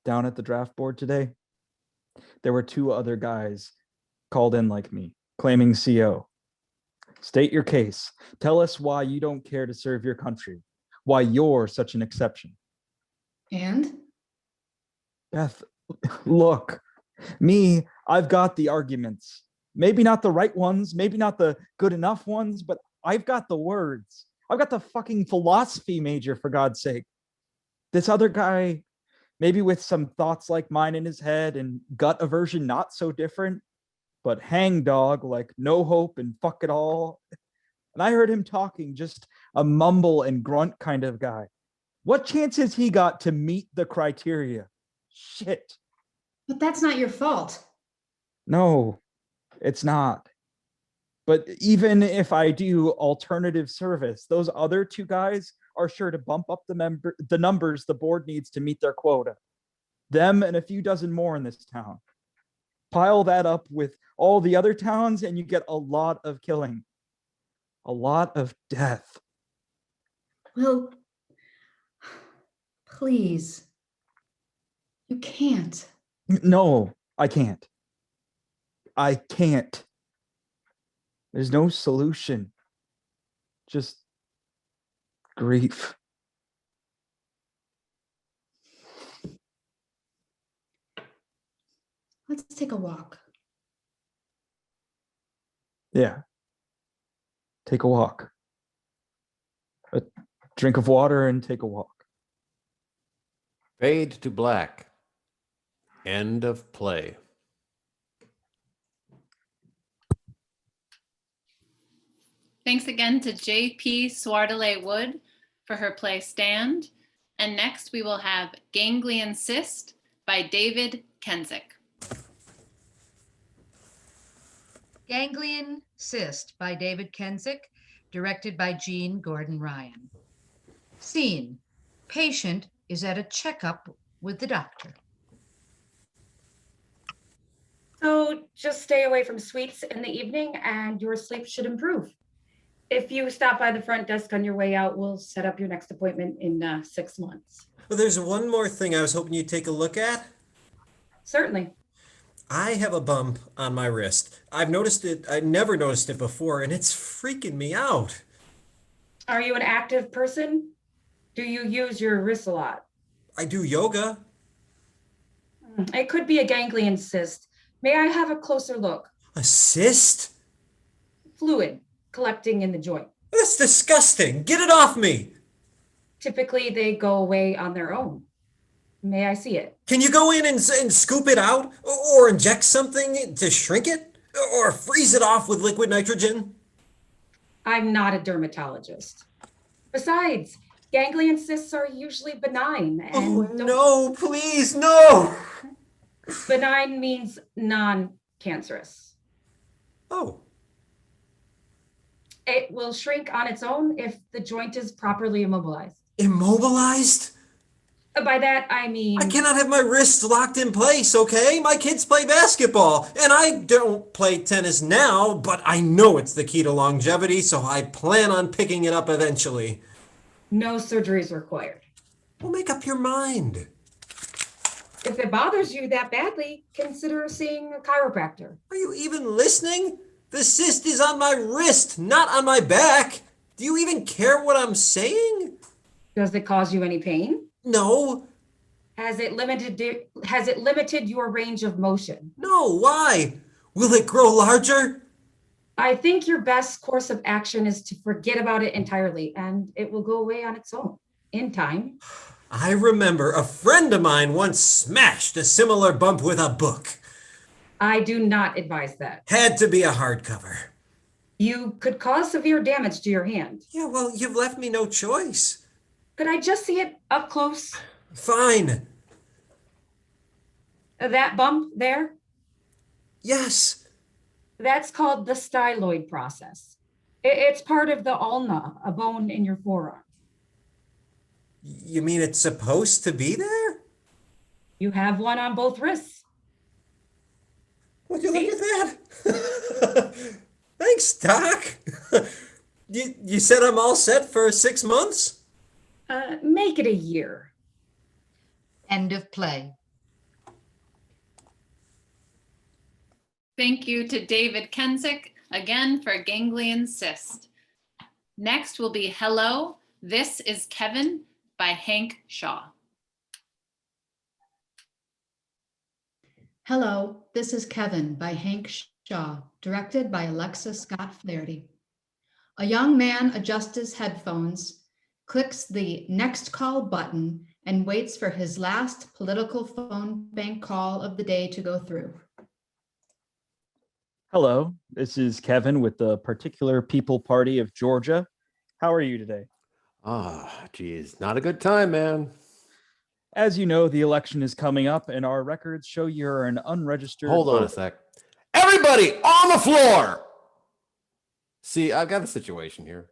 Down at the draft board today, there were 2 other guys called in like me, claiming CO. State your case. Tell us why you don't care to serve your country, why you're such an exception. And? Beth, look, me, I've got the arguments. Maybe not the right ones, maybe not the good enough ones, but I've got the words. I've got the fucking philosophy major, for God's sake. This other guy, maybe with some thoughts like mine in his head and gut aversion not so different, but hangdog like no hope and fuck it all. And I heard him talking, just a mumble and grunt kind of guy. What chance has he got to meet the criteria? Shit. But that's not your fault. No, it's not. But even if I do alternative service, those other 2 guys are sure to bump up the numbers the board needs to meet their quota. Them and a few dozen more in this town. Pile that up with all the other towns and you get a lot of killing. A lot of death. Well, please. You can't. No, I can't. I can't. There's no solution. Just grief. Let's take a walk. Yeah. Take a walk. A drink of water and take a walk. Fade to black. End of play. Thanks again to J.P. Swartele-Wood for her play Stand. And next we will have Ganglion Cyst by David Kensek. Ganglion Cyst by David Kensek, directed by Jeanne Gordon-Ryan. Scene: patient is at a checkup with the doctor. So just stay away from sweets in the evening and your sleep should improve. If you stop by the front desk on your way out, we'll set up your next appointment in 6 months. Well, there's one more thing I was hoping you'd take a look at. Certainly. I have a bump on my wrist. I've noticed it, I never noticed it before, and it's freaking me out. Are you an active person? Do you use your wrists a lot? I do yoga. It could be a ganglion cyst. May I have a closer look? A cyst? Fluid collecting in the joint. That's disgusting. Get it off me. Typically, they go away on their own. May I see it? Can you go in and scoop it out? Or inject something to shrink it? Or freeze it off with liquid nitrogen? I'm not a dermatologist. Besides, ganglion cysts are usually benign. And No, please, no. benign means non-cancerous. Oh, It will shrink on its own if the joint is properly immobilized. immobilized? By that, I mean, I cannot have my wrists locked in place, okay? My kids play basketball, and I don't play tennis now, but I know it's the key to longevity, so I plan on picking it up eventually. no surgery is required. Well, make up your mind. If it bothers you that badly, consider seeing a chiropractor. Are you even listening? The cyst is on my wrist, not on my back. Do you even care what I'm saying? Does it cause you any pain? No. Has it limited your range of motion? No, why? Will it grow larger? I think your best course of action is to forget about it entirely, and it will go away on its own in time. I remember a friend of mine once smashed a similar bump with a book. I do not advise that. Had to be a hardcover. You could cause severe damage to your hand. Yeah, well, you've left me no choice. Could I just see it up close? Fine. That bump there? Yes. That's called the styloid process. It's part of the ulna, a bone in your forearm. You mean it's supposed to be there? You have one on both wrists. Would you look at that? Thanks, Doc. You said I'm all set for 6 months? Make it a year. End of play. Thank you to David Kensek again for Ganglion Cyst. Next will be Hello, This is Kevin by Hank Shaw. Hello, This is Kevin by Hank Shaw, directed by Alexa Scott-Flaherty. A young man adjusts his headphones, clicks the next call button, and waits for his last political phone bank call of the day to go through. Hello, this is Kevin with the Particular People Party of Georgia. How are you today? Geez, not a good time, man. As you know, the election is coming up and our records show you're an unregistered Hold on a voter. sec. Everybody on the floor! See, I've got a situation here.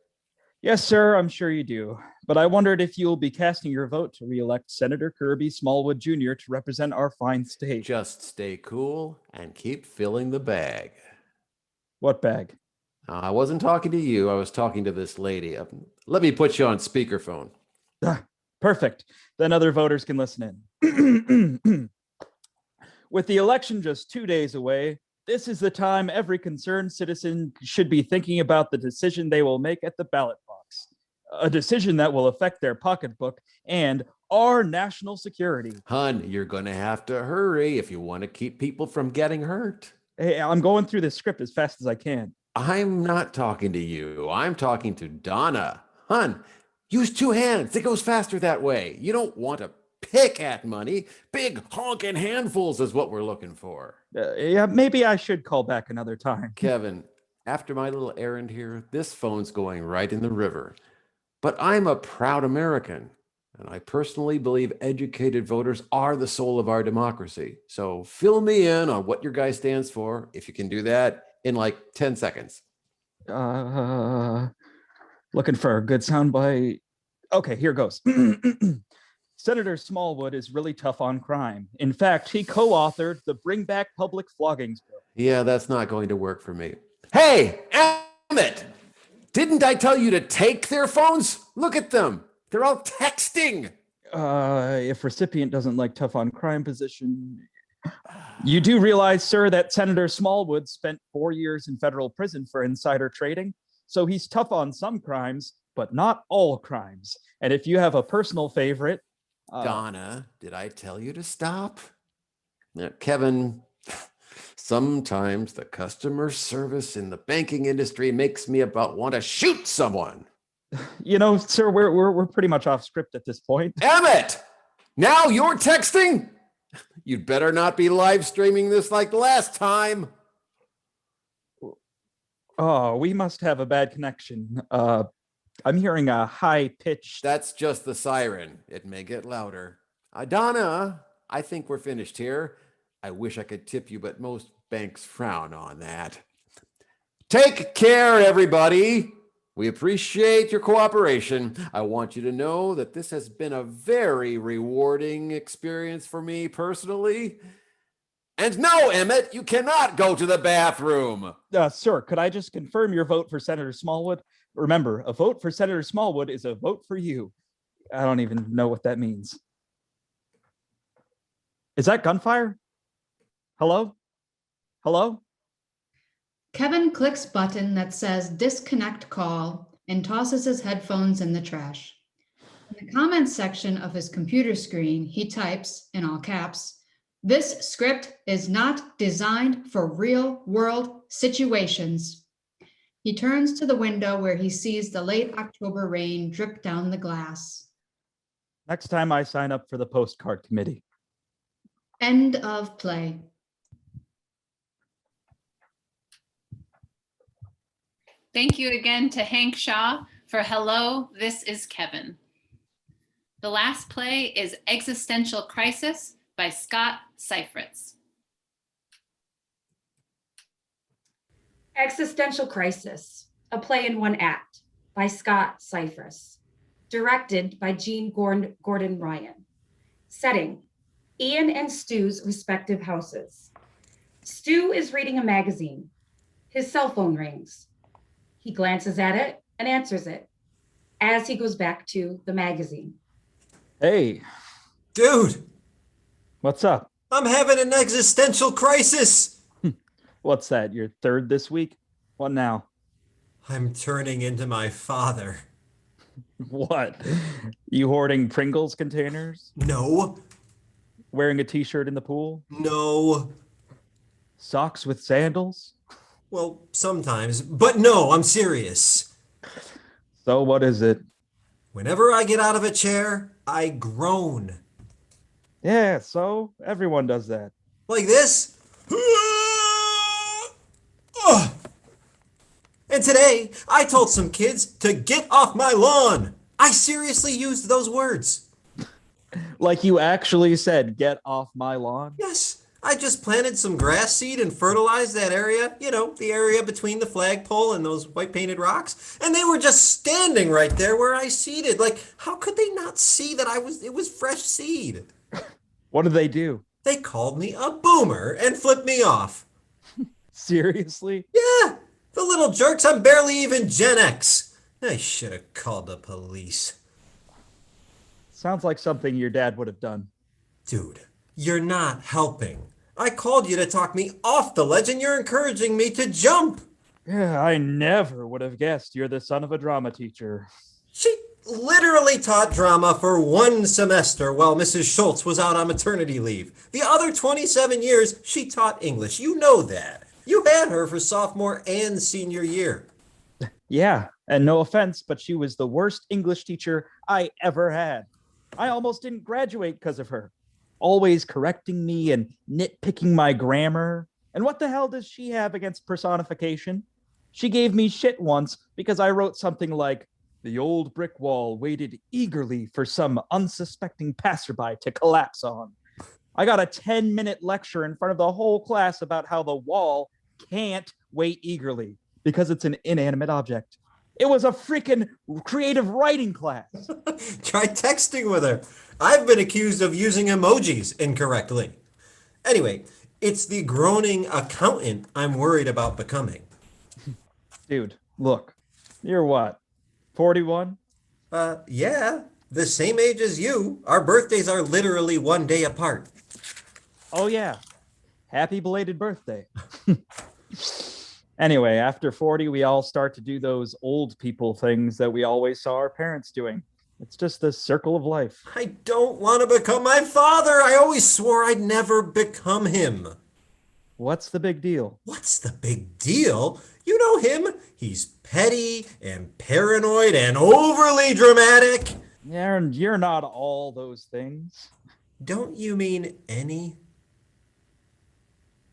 Yes, sir, I'm sure you do. But I wondered if you'll be casting your vote to re-elect Senator Kirby Smallwood Jr. to represent our fine state. Just stay cool and keep filling the bag. What bag? I wasn't talking to you. I was talking to this lady. Let me put you on speakerphone. Perfect. Then other voters can listen in. With the election just 2 days away, this is the time every concerned citizen should be thinking about the decision they will make at the ballot box. A decision that will affect their pocketbook and our national security. Hun, you're going to have to hurry if you want to keep people from getting hurt. Hey, I'm going through this script as fast as I can. I'm not talking to you. I'm talking to Donna. Hun, use 2 hands. It goes faster that way. You don't want to pick at money. Big honking handfuls is what we're looking for. Yeah, maybe I should call back another time. Kevin, after my little errand here, this phone's going right in the river. But I'm a proud American, and I personally believe educated voters are the soul of our democracy. So fill me in on what your guy stands for, if you can do that, in like 10 seconds. Looking for a good soundbite. Okay, here goes. Senator Smallwood is really tough on crime. In fact, he co-authored the Bring Back Public Floggings bill. Yeah, that's not going to work for me. Hey, Emmett! Didn't I tell you to take their phones? Look at them. They're all texting. If recipient doesn't like tough on crime position. You do realize, sir, that Senator Smallwood spent 4 years in federal prison for insider trading. So he's tough on some crimes, but not all crimes. And if you have a personal favorite. Donna, did I tell you to stop? Now, Kevin, sometimes the customer service in the banking industry makes me about want to shoot someone. You know, sir, we're pretty much off script at this point. Emmett, now you're texting? You'd better not be live streaming this like last time. Oh, we must have a bad connection. I'm hearing a high pitch. That's just the siren. It may get louder. Donna, I think we're finished here. I wish I could tip you, but most banks frown on that. Take care, everybody. We appreciate your cooperation. I want you to know that this has been a very rewarding experience for me personally. And no, Emmett, you cannot go to the bathroom. Sir, could I just confirm your vote for Senator Smallwood? Remember, a vote for Senator Smallwood is a vote for you. I don't even know what that means. Is that gunfire? Hello? Hello? Kevin clicks button that says disconnect call and tosses his headphones in the trash. In the comments section of his computer screen, he types, in all caps, "This script is not designed for real-world situations." He turns to the window where he sees the late October rain drip down the glass. Next time I sign up for the postcard committee. End of play. Thank you again to Hank Shaw for Hello, This is Kevin. The last play is Existential Crisis by Scott Seifritz. Existential Crisis, a play in one act by Scott Seifritz. Directed by Jeanne Gordon Ryon. Setting, Ian and Stu's respective houses. Stu is reading a magazine. His cell phone rings. He glances at it and answers it as he goes back to the magazine. Hey. Dude, What's up? I'm having an existential crisis. What's that? Your third this week? What now? I'm turning into my father. What? You hoarding Pringles containers? No, Wearing a t-shirt in the pool? no. Socks with sandals? Well, sometimes, but no, I'm serious. So what is it? Whenever I get out of a chair, I groan. Yeah, so everyone does that. Like this. Ugh. And today, I told some kids to get off my lawn. I seriously used those words. Like you actually said, get off my lawn? Yes, I just planted some grass seed and fertilized that area, you know, the area between the flagpole and those white painted rocks. And they were just standing right there where I seeded. Like, how could they not see that it was fresh seed? What did they do? They called me a boomer and flipped me off. Seriously? Yeah, the little jerks, I'm barely even Gen X. I should have called the police. Sounds like something your dad would have done. Dude, you're not helping. I called you to talk me off the ledge and you're encouraging me to jump. Yeah, I never would have guessed you're the son of a drama teacher. She literally taught drama for 1 semester while Mrs. Schultz was out on maternity leave. The other 27 years, she taught English. You know that. You had her for sophomore and senior year. Yeah, and no offense, but she was the worst English teacher I ever had. I almost didn't graduate because of her. Always correcting me and nitpicking my grammar. And what the hell does she have against personification? She gave me shit once because I wrote something like, "The old brick wall waited eagerly for some unsuspecting passerby to collapse on." I got a 10-minute lecture in front of the whole class about how the wall can't wait eagerly because it's an inanimate object. It was a freaking creative writing class. Try texting with her. I've been accused of using emojis incorrectly. Anyway, it's the groaning accountant I'm worried about becoming. Dude, look, you're what, 41? Yeah. The same age as you. Our birthdays are literally one day apart. Oh, yeah. Happy belated birthday. Anyway, after 40, we all start to do those old people things that we always saw our parents doing. It's just the circle of life. I don't want to become my father. I always swore I'd never become him. What's the big deal? What's the big deal? You know him. He's petty and paranoid and overly dramatic. Yeah, and you're not all those things. Don't you mean any?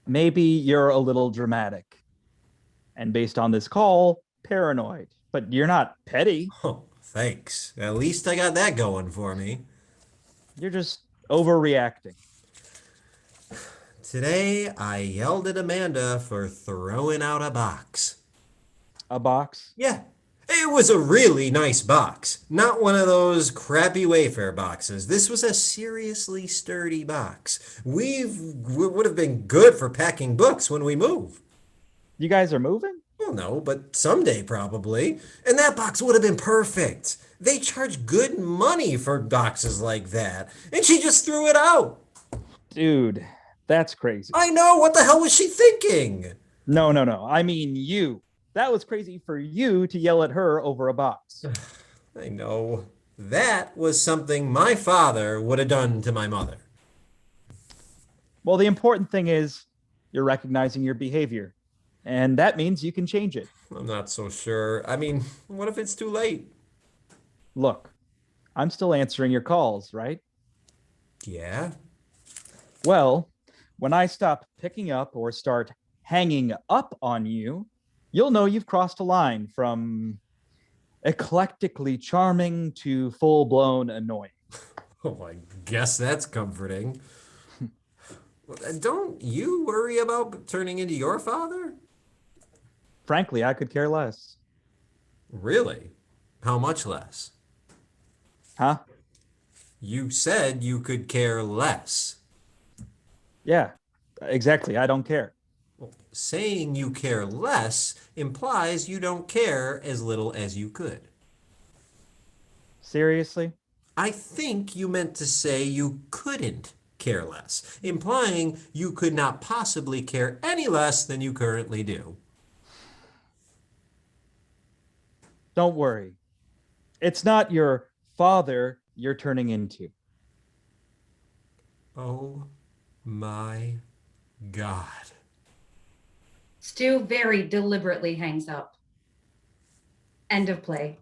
Maybe you're a little dramatic. And based on this call, paranoid. But you're not petty. Oh, thanks. At least I got that going for me. You're just overreacting. Today, I yelled at Amanda for throwing out a box. A box? Yeah, it was a really nice box. Not one of those crappy Wayfair boxes. This was a seriously sturdy box. Would have been good for packing books when we move. You guys are moving? Well, no, but someday probably. And that box would have been perfect. They charge good money for boxes like that. And she just threw it out. Dude, that's crazy. I know. What the hell was she thinking? No. I mean you. That was crazy for you to yell at her over a box. I know. That was something my father would have done to my mother. Well, the important thing is you're recognizing your behavior. And that means you can change it. I'm not so sure. I mean, what if it's too late? Look, I'm still answering your calls, right? Yeah? Well, when I stop picking up or start hanging up on you, you'll know you've crossed a line from eclectically charming to full-blown annoying. Oh, I guess that's comforting. Don't you worry about turning into your father? Frankly, I could care less. Really? How much less? Huh? You said you could care less. Yeah, exactly. I don't care. Well, saying you care less implies you don't care as little as you could. Seriously? I think you meant to say you couldn't care less, implying you could not possibly care any less than you currently do. Don't worry. It's not your father you're turning into. Oh my God. Stu very deliberately hangs up. End of play.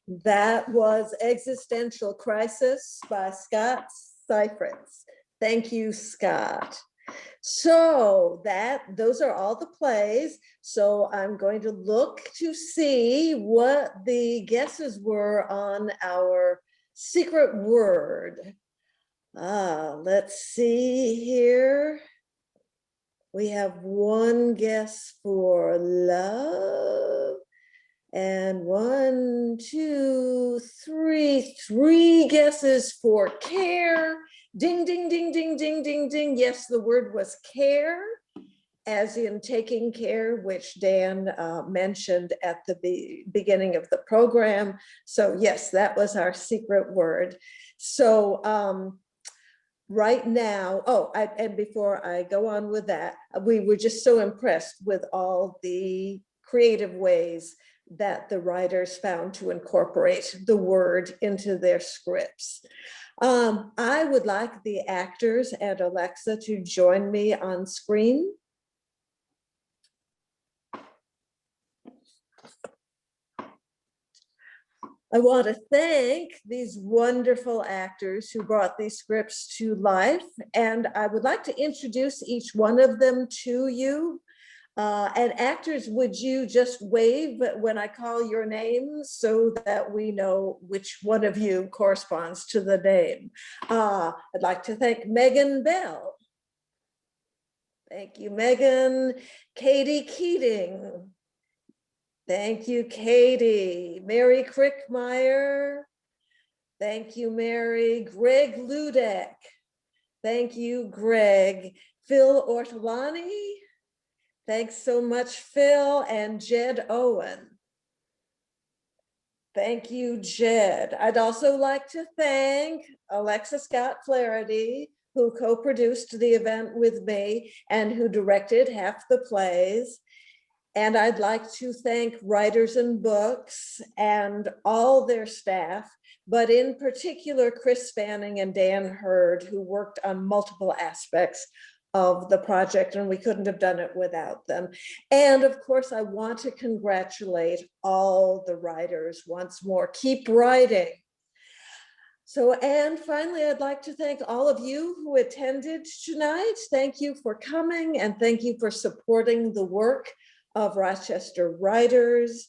That was Existential Crisis by Scott Seifritz. Thank you, Scott. So those are all the plays. So I'm going to look to see what the guesses were on our secret word. Let's see here. We have one guess for love. And 1, 2, 3, 3 guesses for care. Ding, ding, ding, ding, ding, ding, ding. Yes, the word was care, as in taking care, which Dan mentioned at the beginning of the program. So yes, that was our secret word. So right now, and before I go on with that, we were just so impressed with all the creative ways that the writers found to incorporate the word into their scripts. I would like the actors and Alexa to join me on screen. I want to thank these wonderful actors who brought these scripts to life, and I would like to introduce each one of them to you. And actors, would you just wave when I call your name so that we know which one of you corresponds to the name? I'd like to thank Megan Bell. Thank you, Megan. Katie Keating. Thank you, Katie. Mary Krickmire. Thank you, Mary. Greg Ludek. Thank you, Greg. Phil Ortolani. Thanks so much, Phil, and Jed Owen. Thank you, Jed. I'd also like to thank Alexa Scott-Flaherty, who co-produced the event with me and who directed half the plays. And I'd like to thank Writers and Books and all their staff, but in particular, Chris Fanning and Dan Hurd, who worked on multiple aspects of the project, and we couldn't have done it without them. And of course, I want to congratulate all the writers once more. Keep writing. So, and finally, I'd like to thank all of you who attended tonight. Thank you for coming, and thank you for supporting the work of Rochester writers.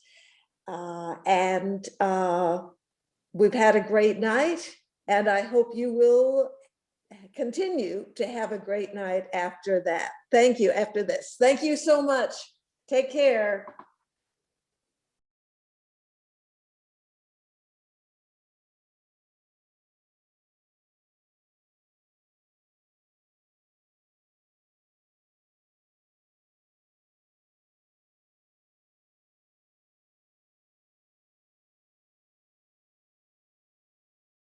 We've had a great night, and I hope you will continue to have a great night after that. Thank you, after this. Thank you so much. Take care.